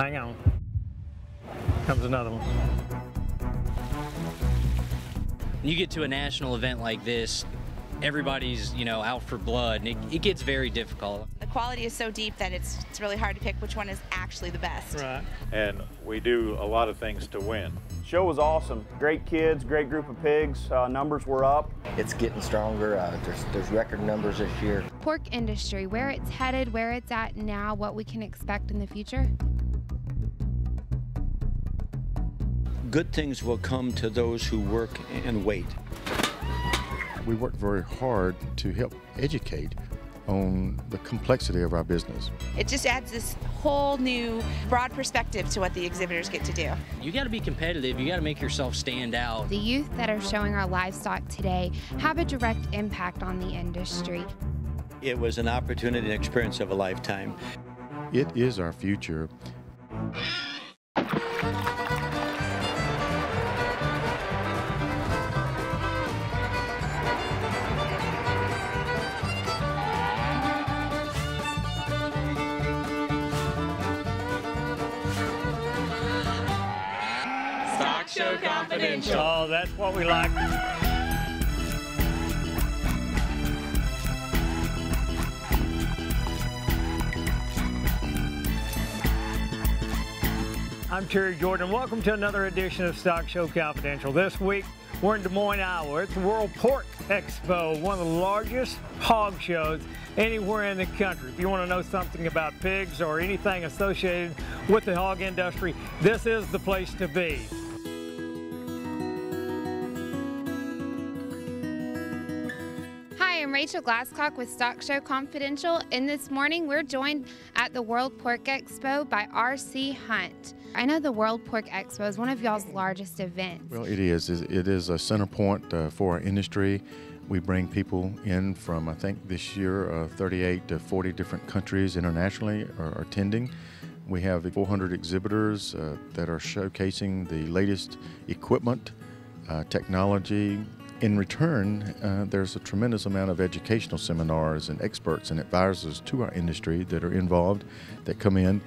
Hang on. Comes another one. You get to a national event like this, everybody's, out for blood, and it gets very difficult. The quality is so deep that it's really hard to pick which one is actually the best. Right. And we do a lot of things to win. Show was awesome. Great kids, great group of pigs. Numbers were up. It's getting stronger. There's record numbers this year. Pork industry, where it's headed, where it's at now, what we can expect in the future. Good things will come to those who work and wait. We work very hard to help educate on the complexity of our business. It just adds this whole new broad perspective to what the exhibitors get to do. You got to be competitive. You got to make yourself stand out. The youth that are showing our livestock today have a direct impact on the industry. It was an opportunity and experience of a lifetime. It is our future. Stockshow Confidential. Oh, that's what we like. I'm Terry Jordan. Welcome to another edition of Stockshow Confidential. This week, we're in Des Moines, Iowa. It's the World Pork Expo, one of the largest hog shows anywhere in the country. If you want to know something about pigs or anything associated with the hog industry, this is the place to be. Hi, I'm Rachel Glasscock with Stockshow Confidential, and this morning we're joined at the World Pork Expo by R.C. Hunt. I know the World Pork Expo is one of y'all's largest events. Well, it is. It is a center point for our industry. We bring people in from, I think this year, 38 to 40 different countries internationally are attending. We have 400 exhibitors that are showcasing the latest equipment, technology. In return, there's a tremendous amount of educational seminars and experts and advisors to our industry that are involved that come in.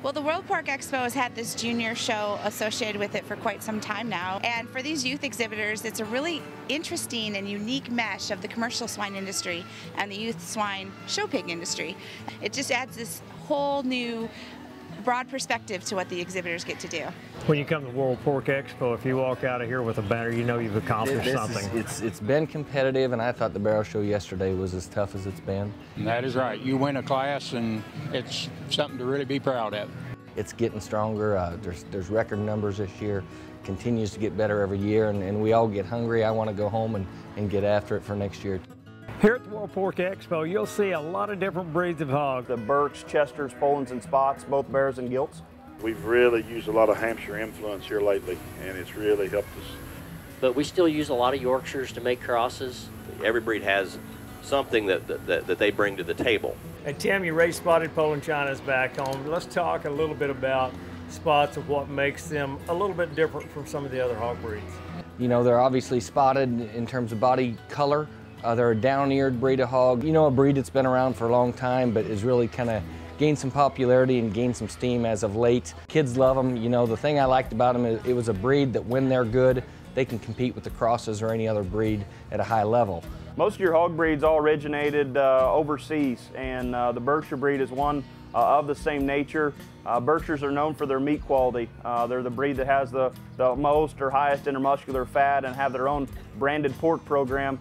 Well, the World Pork Expo has had this junior show associated with it for quite some time now. And for these youth exhibitors, it's a really interesting and unique mesh of the commercial swine industry and the youth swine show pig industry. It just adds this whole new broad perspective to what the exhibitors get to do. When you come to the World Pork Expo, if you walk out of here with a banner, you know you've accomplished something. It's been competitive, and I thought the barrel show yesterday was as tough as it's been. That is right. You win a class, and it's something to really be proud of. It's getting stronger. There's record numbers this year. Continues to get better every year, and we all get hungry. I want to go home and get after it for next year. Here at the World Pork Expo, you'll see a lot of different breeds of hogs. The Berks, Chesters, Polands, and Spots, both bears and gilts. We've really used a lot of Hampshire influence here lately, and it's really helped us. But we still use a lot of Yorkshires to make crosses. Every breed has something that they bring to the table. Hey Tim, you raised spotted Poland Chinas back home. Let's talk a little bit about spots of what makes them a little bit different from some of the other hog breeds. You know, they're obviously spotted in terms of body color. They're a down-eared breed of hog. You know, a breed that's been around for a long time, but is really kind of gained some popularity and gained some steam as of late. Kids love them. You know, the thing I liked about them is it was a breed that when they're good, they can compete with the crosses or any other breed at a high level. Most of your hog breeds all originated overseas, and the Berkshire breed is one of the same nature. Berkshires are known for their meat quality. They're the breed that has the most or highest intermuscular fat and have their own branded pork program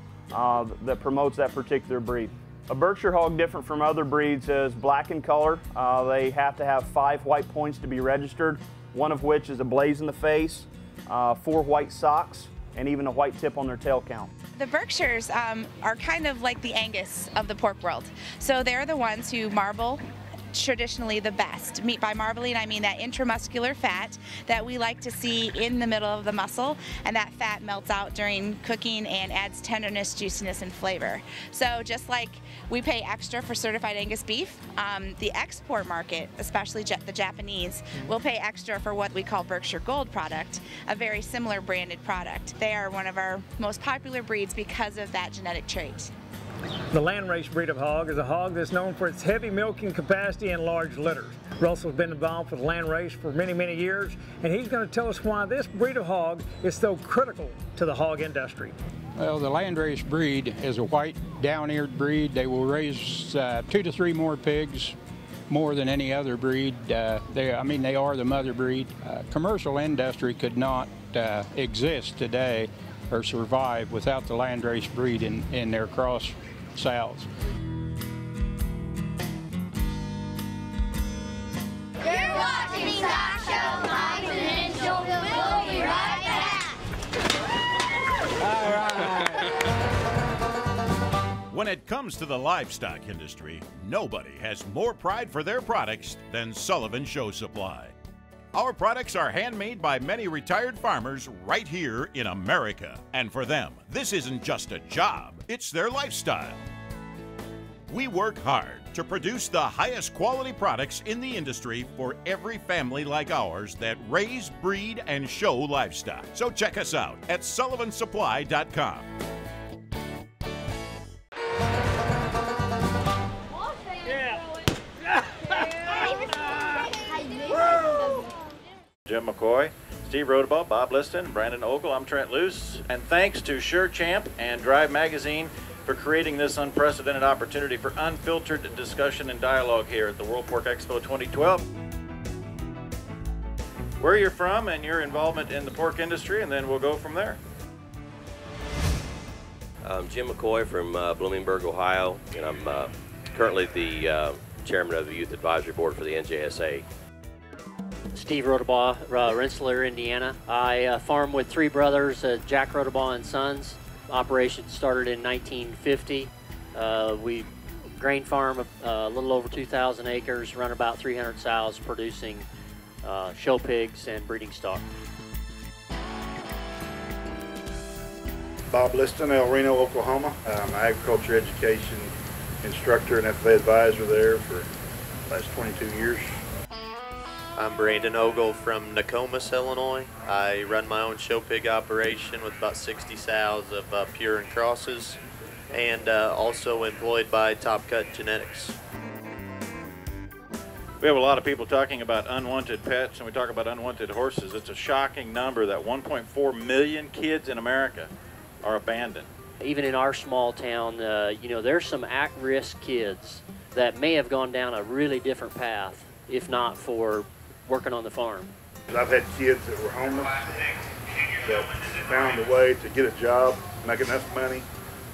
that promotes that particular breed. A Berkshire hog, different from other breeds, is black in color. They have to have 5 white points to be registered, one of which is a blaze in the face, 4 white socks, and even a white tip on their tail count. The Berkshires are kind of like the Angus of the pork world. So they're the ones who marble traditionally the best. Meat by marbling, I mean that intramuscular fat that we like to see in the middle of the muscle, and that fat melts out during cooking and adds tenderness, juiciness, and flavor. So just like we pay extra for certified Angus beef, the export market, especially the Japanese, will pay extra for what we call Berkshire Gold product, a very similar branded product. They are one of our most popular breeds because of that genetic trait. The landrace breed of hog is a hog that's known for its heavy milking capacity and large litters. Russell's been involved with landrace for many, many years, and he's going to tell us why this breed of hog is so critical to the hog industry. Well, the landrace breed is a white, down-eared breed. They will raise 2 to 3 more pigs, more than any other breed. They are the mother breed. Commercial industry could not exist today or survive without the landrace breed in their cross sows. You're watching Stockshow Confidential. We'll be right back. All right. When it comes to the livestock industry, nobody has more pride for their products than Sullivan Supply. Our products are handmade by many retired farmers right here in America. And for them, this isn't just a job, it's their lifestyle. We work hard to produce the highest quality products in the industry for every family like ours that raise, breed, and show livestock. So check us out at sullivansupply.com. Jim McCoy, Steve Rodabaugh, Bob Liston, Brandon Ogle, I'm Trent Luce. And thanks to Sure Champ and Drive Magazine for creating this unprecedented opportunity for unfiltered discussion and dialogue here at the World Pork Expo 2012. Where you're from and your involvement in the pork industry, and then we'll go from there. I'm Jim McCoy from Bloomingburg, Ohio, and I'm currently the chairman of the Youth Advisory Board for the NJSA. Steve Rodabaugh, Rensselaer, Indiana. I farm with 3 brothers, Jack Rodabaugh and Sons. Operation started in 1950. We grain farm a little over 2,000 acres, run about 300 sows, producing show pigs and breeding stock. Bob Liston, El Reno, Oklahoma. I'm an agriculture education instructor and FFA advisor there for the last 22 years. I'm Brandon Ogle from Nokomis, Illinois. I run my own show pig operation with about 60 sows of pure and crosses, and also employed by Top Cut Genetics. We have a lot of people talking about unwanted pets, and we talk about unwanted horses. It's a shocking number that 1.4 million kids in America are abandoned. Even in our small town, there's some at-risk kids that may have gone down a really different path if not for working on the farm. I've had kids that were homeless that found a way to get a job, make enough money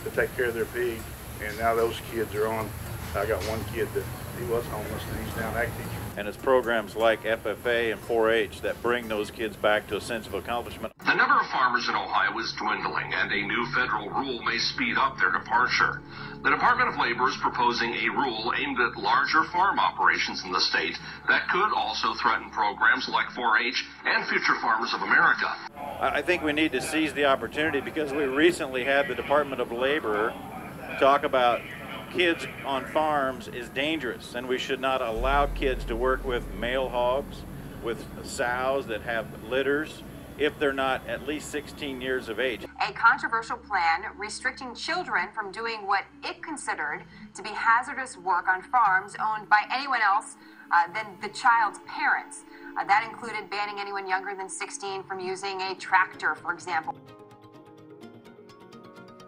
to take care of their pig, and now those kids are on. I got one kid that he was homeless and he's now active. And it's programs like FFA and 4-H that bring those kids back to a sense of accomplishment. The number of farmers in Ohio is dwindling, and a new federal rule may speed up their departure. The Department of Labor is proposing a rule aimed at larger farm operations in the state that could also threaten programs like 4-H and Future Farmers of America. I think we need to seize the opportunity because we recently had the Department of Labor talk about kids on farms is dangerous, and we should not allow kids to work with male hogs, with sows that have litters, if they're not at least 16 years of age. A controversial plan restricting children from doing what it considered to be hazardous work on farms owned by anyone else than the child's parents. That included banning anyone younger than 16 from using a tractor, for example.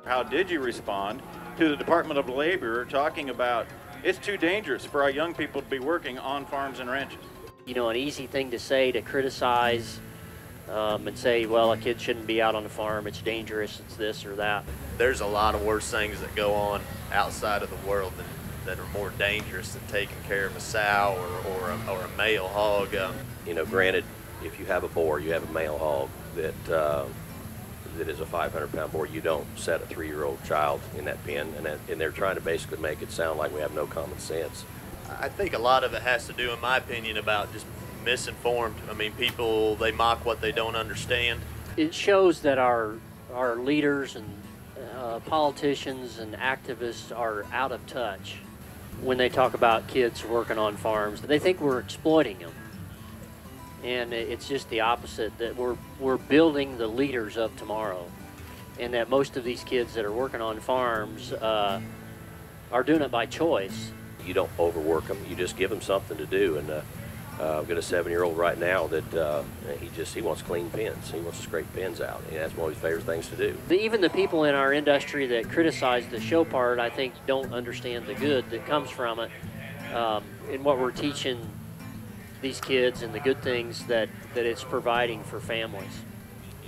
How did you respond to the Department of Labor talking about it's too dangerous for our young people to be working on farms and ranches? You know, an easy thing to say, to criticize and say, well, a kid shouldn't be out on the farm, it's dangerous, it's this or that. There's a lot of worse things that go on outside of the world that are more dangerous than taking care of a sow or a male hog. You know, granted, if you have a boar, you have a male hog that is a 500-pound boar, you don't set a 3-year-old child in that pen, and they're trying to basically make it sound like we have no common sense. I think a lot of it has to do, in my opinion, about just misinformed. I mean, people, they mock what they don't understand. It shows that our leaders and politicians and activists are out of touch when they talk about kids working on farms. They think we're exploiting them. And it's just the opposite, that we're building the leaders of tomorrow. And that most of these kids that are working on farms, are doing it by choice. You don't overwork them. You just give them something to do. And I've got a 7-year-old right now that he wants clean pens. He wants to scrape pens out. And that's one of his favorite things to do. Even the people in our industry that criticize the show part, I think, don't understand the good that comes from it, and what we're teaching these kids and the good things that it's providing for families.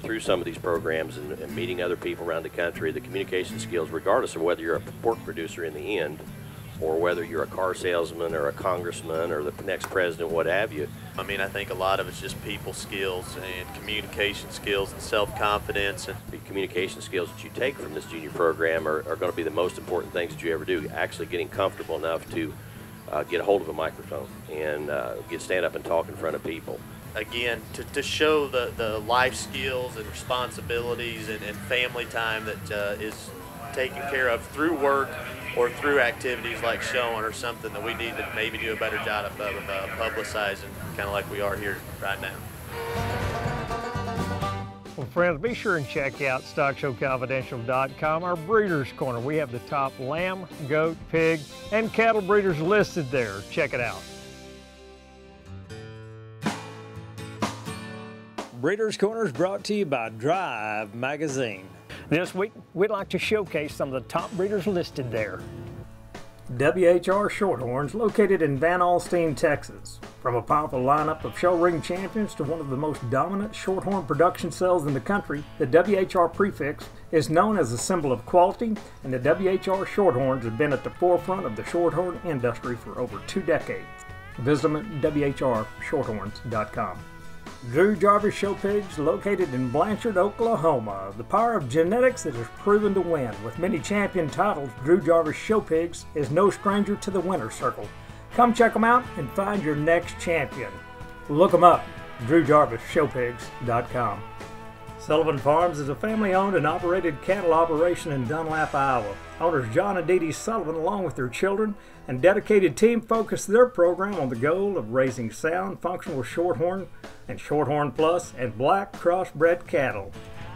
Through some of these programs and meeting other people around the country, the communication skills, regardless of whether you're a pork producer in the end, or whether you're a car salesman or a congressman or the next president, what have you. I mean, I think a lot of it's just people skills and communication skills and self-confidence. And the communication skills that you take from this junior program are going to be the most important things that you ever do. Actually getting comfortable enough to get a hold of a microphone and stand up and talk in front of people. Again, to show the life skills and responsibilities and family time that is taken care of through work or through activities like showing or something that we need to maybe do a better job of publicizing, kind of like we are here right now. Well, friends, be sure and check out StockshowConfidential.com, our Breeders' Corner. We have the top lamb, goat, pig, and cattle breeders listed there. Check it out. Breeders' Corner is brought to you by Drive Magazine. This week, we'd like to showcase some of the top breeders listed there. WHR Shorthorns, located in Van Alstyne, Texas. From a powerful lineup of show ring champions to one of the most dominant shorthorn production cells in the country, the WHR prefix is known as a symbol of quality, and the WHR Shorthorns have been at the forefront of the shorthorn industry for over 2 decades. Visit them at WHRshorthorns.com. Drew Jarvis Show Pigs, located in Blanchard, Oklahoma. The power of genetics that has proven to win. With many champion titles, Drew Jarvis Show Pigs is no stranger to the winner's circle. Come check them out and find your next champion. Look them up, DrewJarvisShowPigs.com. Sullivan Farms is a family-owned and operated cattle operation in Dunlap, Iowa. Owners John and Dee Dee Sullivan, along with their children and dedicated team, focus their program on the goal of raising sound, functional shorthorn and shorthorn plus and black crossbred cattle.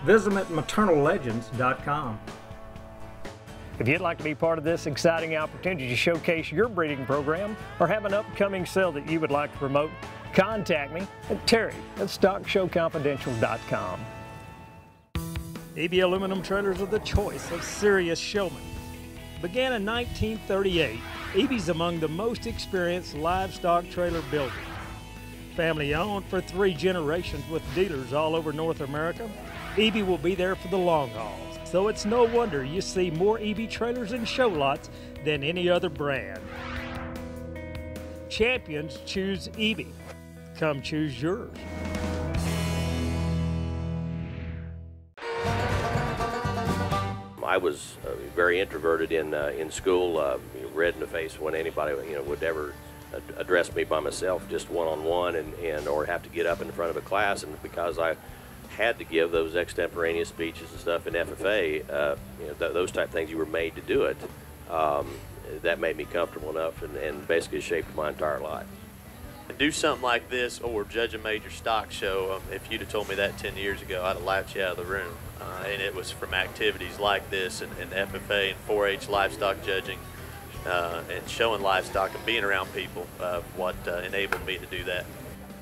Visit them at maternallegends.com. If you'd like to be part of this exciting opportunity to showcase your breeding program or have an upcoming sale that you would like to promote, contact me at Terry@StockshowConfidential.com. EB aluminum trailers are the choice of serious showmen. Began in 1938, EB's among the most experienced livestock trailer builders. Family owned for 3 generations with dealers all over North America, EB will be there for the long haul. So it's no wonder you see more EB trailers and show lots than any other brand. Champions choose EB. Come choose yours. I was very introverted in school, red in the face when anybody would ever address me by myself, just one-on-one, and or have to get up in front of a class. And because I had to give those extemporaneous speeches and stuff in FFA, those type of things, you were made to do it. That made me comfortable enough, and basically shaped my entire life. And do something like this, or judge a major stock show. If you'd have told me that 10 years ago, I'd have laughed you out of the room. And it was from activities like this and FFA and 4-H livestock judging and showing livestock and being around people what enabled me to do that.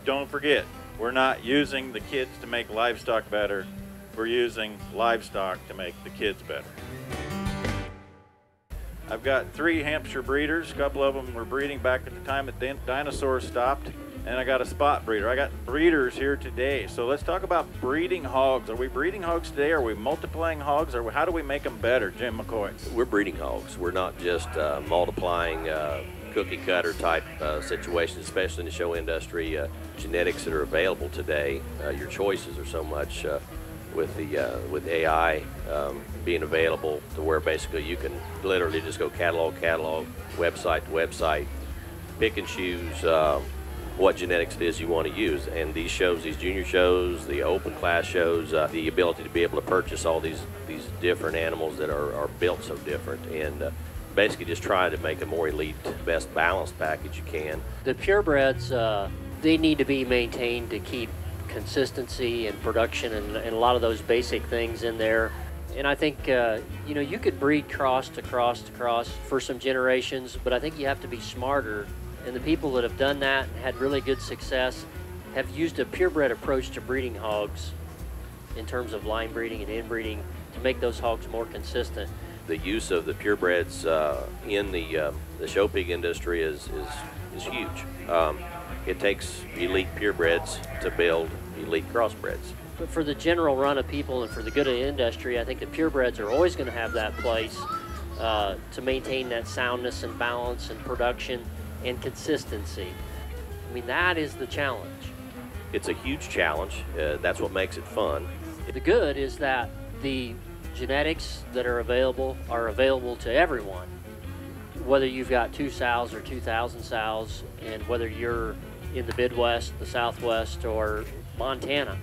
Don't forget, we're not using the kids to make livestock better. We're using livestock to make the kids better. I've got 3 Hampshire breeders. A couple of them were breeding back at the time that dinosaurs stopped. And I got a spot breeder. I got breeders here today. So let's talk about breeding hogs. Are we breeding hogs today? Are we multiplying hogs? Or how do we make them better, Jim McCoy? We're breeding hogs. We're not just multiplying cookie cutter type situations, especially in the show industry. Genetics that are available today, your choices are so much with AI being available to where basically you can literally just go catalog, website to website, pick and choose what genetics it is you want to use. And these shows, these junior shows, the open class shows, the ability to be able to purchase all these different animals that are built so different, and basically just try to make a more elite, best balanced package you can. The purebreds, they need to be maintained to keep consistency and production and a lot of those basic things in there. And I think, you know, you could breed cross to cross to cross for some generations, but I think you have to be smarter. And the people that have done that and had really good success have used a purebred approach to breeding hogs in terms of line breeding and inbreeding to make those hogs more consistent. The use of the purebreds in the show pig industry is huge. It takes elite purebreds to build elite crossbreds. But for the general run of people and for the good of the industry, I think the purebreds are always going to have that place to maintain that soundness and balance and production and consistency. I mean, that is the challenge. It's a huge challenge. That's what makes it fun. The good is that the genetics that are available to everyone, whether you've got 2 sows or 2,000 sows, and whether you're in the Midwest, the Southwest, or Montana.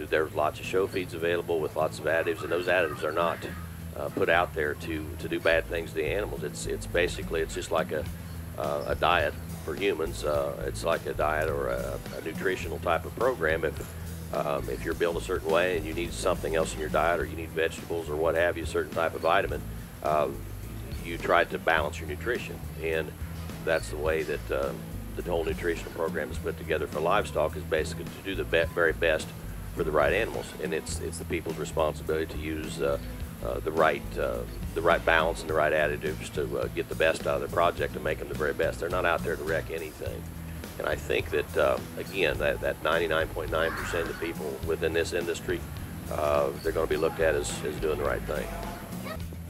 There's lots of show feeds available with lots of additives, and those additives are not put out there to do bad things to the animals. It's basically, it's just like a diet for humans. It's like a diet or a nutritional type of program. If you're built a certain way and you need something else in your diet, or you need vegetables or what have you, a certain type of vitamin, you try to balance your nutrition. And that's the way that the whole nutritional program is put together for livestock, is basically to do the very best for the right animals. And it's the people's responsibility to use the right balance and the right additives to get the best out of their project and make them the very best. They're not out there to wreck anything. And I think that, again, that 99.9% of the people within this industry, they're going to be looked at as doing the right thing.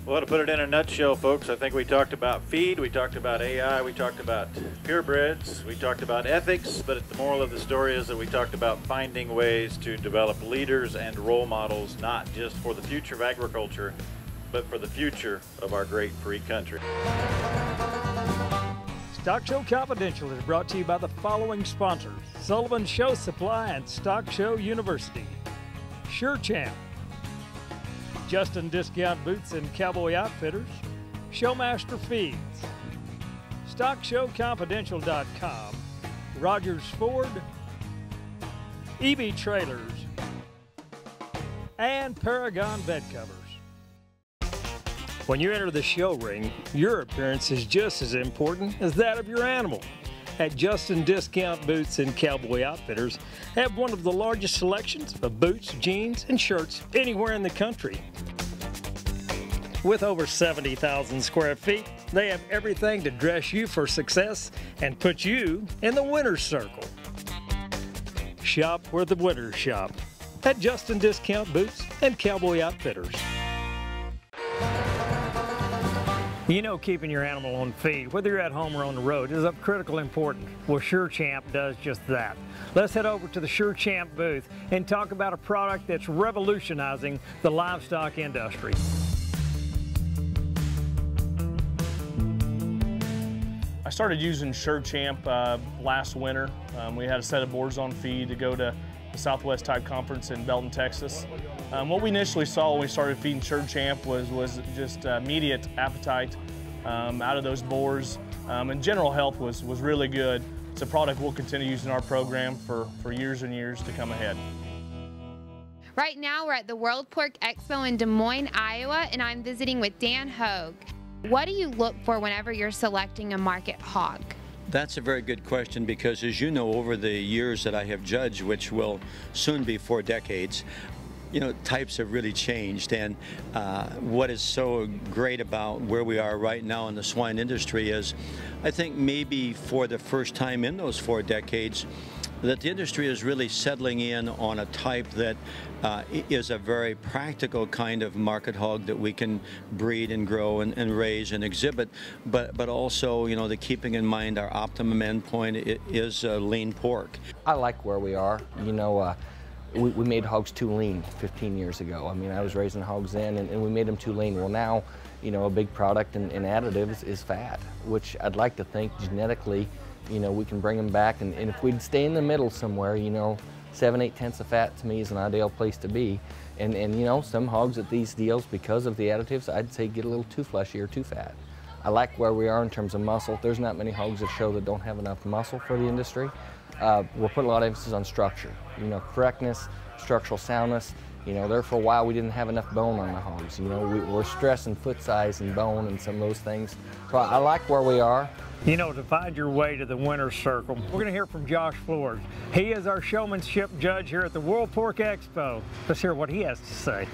Well, to put it in a nutshell, folks, I think we talked about feed, we talked about AI, we talked about purebreds, we talked about ethics, but the moral of the story is that we talked about finding ways to develop leaders and role models, not just for the future of agriculture, but for the future of our great free country. Stockshow Confidential is brought to you by the following sponsors: Sullivan Show Supply and Stockshow University, Sure Champ, Justin Discount Boots and Cowboy Outfitters, Showmaster Feeds, StockshowConfidential.com, Rogers Ford, EB Trailers, and Paragon Bed Covers. When you enter the show ring, your appearance is just as important as that of your animal. At Justin Discount Boots and Cowboy Outfitters have one of the largest selections of boots, jeans, and shirts anywhere in the country. With over 70,000 square feet, they have everything to dress you for success and put you in the winner's circle. Shop where the winners shop at Justin Discount Boots and Cowboy Outfitters. You know, keeping your animal on feed, whether you're at home or on the road, is of critical importance. Well, Sure Champ does just that. Let's head over to the Sure Champ booth and talk about a product that's revolutionizing the livestock industry. I started using Sure Champ last winter. We had a set of boars on feed to go to the Southwest Tide Conference in Belton, Texas. What we initially saw when we started feeding Sure Champ was just immediate appetite out of those boars, and general health was really good. It's a product we'll continue using in our program for years and years to come ahead. Right now we're at the World Pork Expo in Des Moines, Iowa, and I'm visiting with Dan Hogue. What do you look for whenever you're selecting a market hog? That's a very good question, because as you know, over the years that I have judged, which will soon be 4 decades, you know, types have really changed. And what is so great about where we are right now in the swine industry is, I think maybe for the first time in those 4 decades, that the industry is really settling in on a type that is a very practical kind of market hog that we can breed and grow and raise and exhibit, but also, you know, the keeping in mind our optimum endpoint is lean pork. I like where we are. You know, we made hogs too lean 15 years ago. I mean, I was raising hogs then, and we made them too lean. Well, now, you know, a big product in additives is fat, which I'd like to think genetically, you know, we can bring them back, and if we'd stay in the middle somewhere, you know, 7/8 tenths of fat to me is an ideal place to be. And you know, some hogs at these deals, because of the additives, I'd say get a little too fleshy or too fat. I like where we are in terms of muscle. There's not many hogs that show that don't have enough muscle for the industry. We're putting a lot of emphasis on structure, you know, correctness, structural soundness. You know, there for a while we didn't have enough bone on the hogs. You know, we're stressing foot size and bone and some of those things. So I like where we are. You know, to find your way to the winner's circle, we're going to hear from Josh Flores. He is our showmanship judge here at the World Pork Expo. Let's hear what he has to say.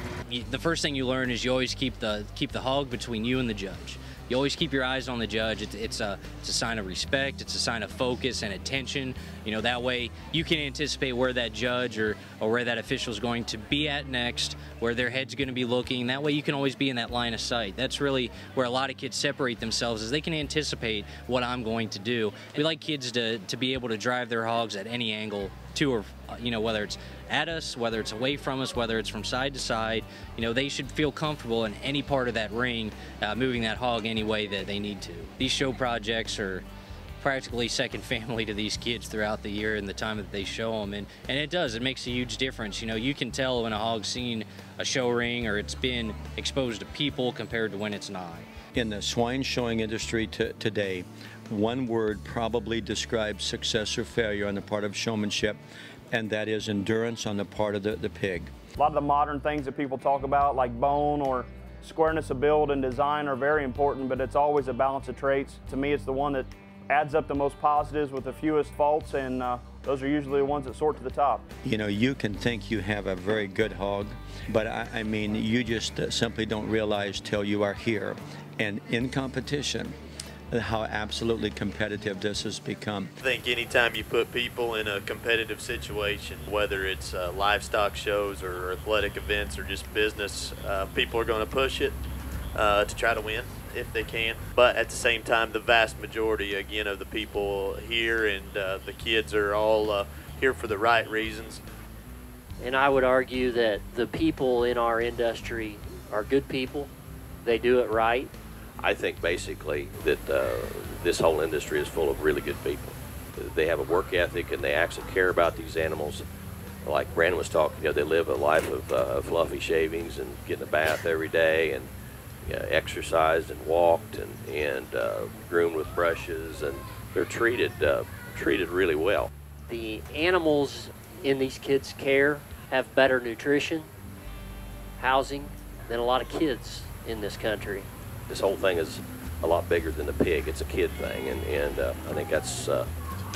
The first thing you learn is you always keep the hog between you and the judge. You always keep your eyes on the judge. It's a sign of respect. It's a sign of focus and attention. You know, that way you can anticipate where that judge or where that official is going to be at next, where their head's going to be looking. That way you can always be in that line of sight. That's really where a lot of kids separate themselves, is they can anticipate what I'm going to do. We like kids to be able to drive their hogs at any angle to, or you know, whether it's at us, whether it's away from us, whether it's from side to side. You know, they should feel comfortable in any part of that ring, moving that hog any way that they need to. These show projects are practically second family to these kids throughout the year and the time that they show them, and it makes a huge difference. You know, you can tell when a hog's seen a show ring or it's been exposed to people compared to when it's not. In the swine showing industry today, one word probably describes success or failure on the part of showmanship, and that is endurance on the part of the pig. A lot of the modern things that people talk about, like bone or squareness of build and design, are very important, but it's always a balance of traits. To me, it's the one that adds up the most positives with the fewest faults, and those are usually the ones that sort to the top. You know, you can think you have a very good hog, but I mean, you just simply don't realize till you are here. And in competition, how absolutely competitive this has become. I think anytime you put people in a competitive situation, whether it's livestock shows or athletic events or just business, people are going to push it to try to win if they can. But at the same time, the vast majority, again, of the people here and the kids are all here for the right reasons. And I would argue that the people in our industry are good people. They do it right. I think basically that this whole industry is full of really good people. They have a work ethic and they actually care about these animals. Like Brandon was talking, you know, they live a life of fluffy shavings and getting a bath every day, and exercised and walked and groomed with brushes, and they're treated really well. The animals in these kids' care have better nutrition, housing than a lot of kids in this country. This whole thing is a lot bigger than the pig. It's a kid thing, and I think that's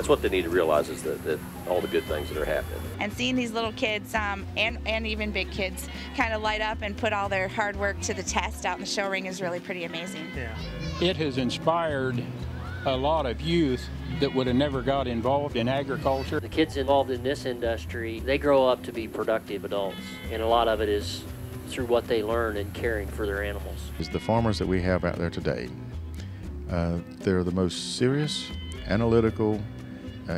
what they need to realize, is that all the good things that are happening. And seeing these little kids and even big kids kind of light up and put all their hard work to the test out in the show ring is really pretty amazing. Yeah. It has inspired a lot of youth that would have never got involved in agriculture. The kids involved in this industry, they grow up to be productive adults, and a lot of it is through what they learn in caring for their animals. The farmers that we have out there today, they're the most serious, analytical,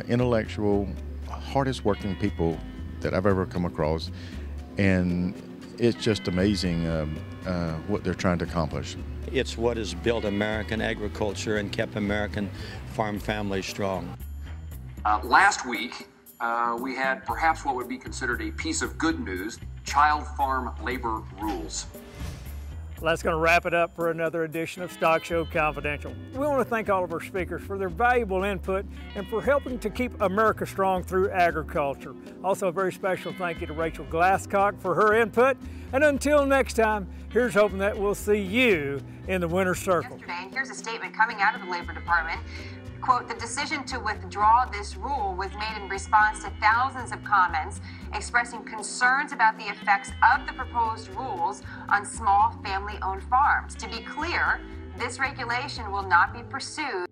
intellectual, hardest working people that I've ever come across, and it's just amazing what they're trying to accomplish. It's what has built American agriculture and kept American farm families strong. Last week, we had perhaps what would be considered a piece of good news: child farm labor rules. Well, that's going to wrap it up for another edition of Stock Show Confidential. We want to thank all of our speakers for their valuable input and for helping to keep America strong through agriculture. Also, a very special thank you to Rachel Glasscock for her input. And until next time, here's hoping that we'll see you in the winner's circle. Yesterday, and here's a statement coming out of the Labor Department. Quote, the decision to withdraw this rule was made in response to thousands of comments expressing concerns about the effects of the proposed rules on small family-owned farms. To be clear, this regulation will not be pursued